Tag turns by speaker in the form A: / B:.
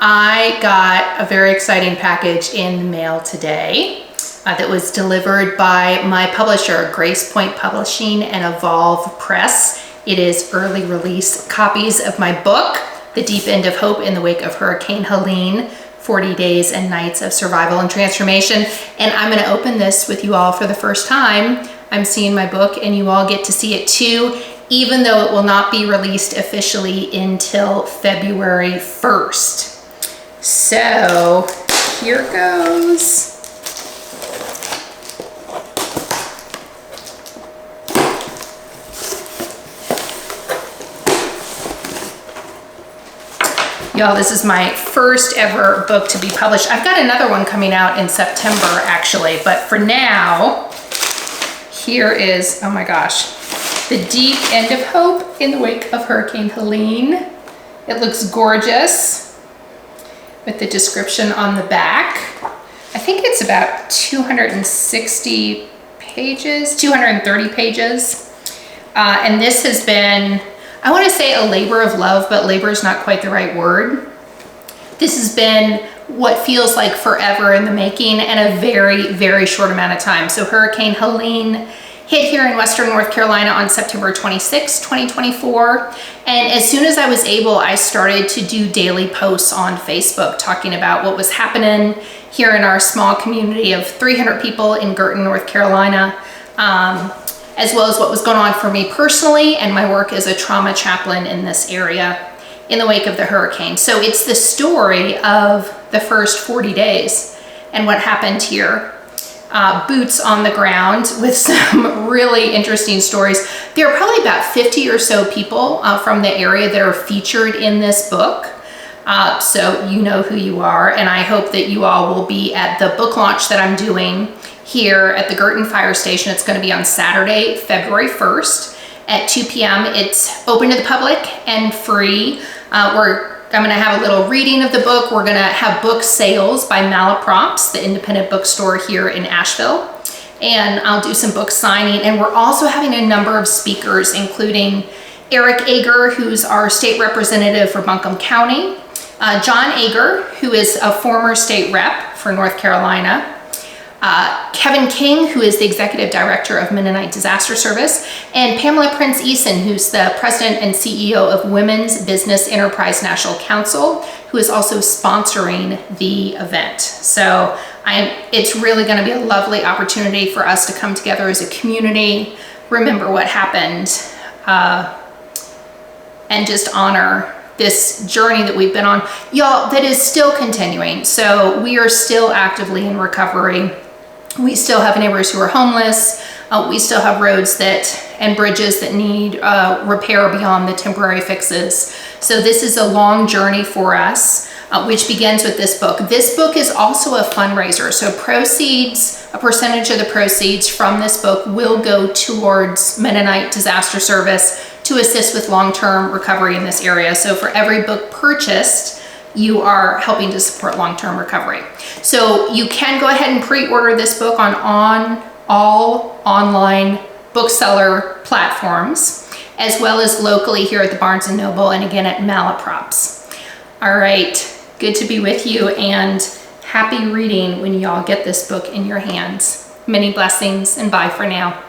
A: I got a very exciting package in the mail today that was delivered by my publisher, Grace Point Publishing and Evolve Press. It is early release copies of my book, The Deep End of Hope in the Wake of Hurricane Helene, 40 Days and Nights of Survival and Transformation. And I'm going to open this with you all for the first time. I'm seeing my book and you all get to see it too, even though it will not be released officially until February 1st. So here goes. Y'all, this is my first ever book to be published. I've got another one coming out in September actually, but for now, here is, oh my gosh, The Deep End of Hope in the Wake of Hurricane Helene. It looks gorgeous with the description on the back. I think it's about 260 pages, 230 pages. And this has been, I want to say a labor of love, but labor is not quite the right word. This has been what feels like forever in the making and a very, very short amount of time. So Hurricane Helene hit here in Western North Carolina on September 26, 2024. And as soon as I was able, I started to do daily posts on Facebook talking about what was happening here in our small community of 300 people in Gerton, North Carolina, as well as what was going on for me personally and my work as a trauma chaplain in this area in the wake of the hurricane. So it's the story of the first 40 days and what happened here. Boots on the ground with some really interesting stories. There are probably about 50 or so people from the area that are featured in this book. So you know who you are, and I hope that you all will be at the book launch that I'm doing here at the Gerton Fire Station. It's going to be on Saturday, February 1st at 2 p.m. It's open to the public and free. I'm going to have a little reading of the book. We're going to have book sales by Malaprops, the independent bookstore here in Asheville. And I'll do some book signing. And we're also having a number of speakers, including Eric Ager, who's our state representative for Buncombe County, John Ager, who is a former state rep for North Carolina, Kevin King, who is the executive director of Mennonite Disaster Service, and Pamela Prince Eason, who's the president and CEO of Women's Business Enterprise National Council, who is also sponsoring the event. So it's really going to be a lovely opportunity for us to come together as a community, remember what happened, and just honor this journey that we've been on, y'all, that is still continuing. So we are still actively in recovery. We still have neighbors who are homeless. We still have roads and bridges that need repair beyond the temporary fixes. So this is a long journey for us, which begins with this book. This book is also a fundraiser. So a percentage of the proceeds from this book will go towards Mennonite Disaster Service to assist with long-term recovery in this area. So for every book purchased, you are helping to support long-term recovery. So you can go ahead and pre-order this book on all online bookseller platforms, as well as locally here at the Barnes & Noble and again at Malaprops. All right, good to be with you and happy reading when y'all get this book in your hands. Many blessings and bye for now.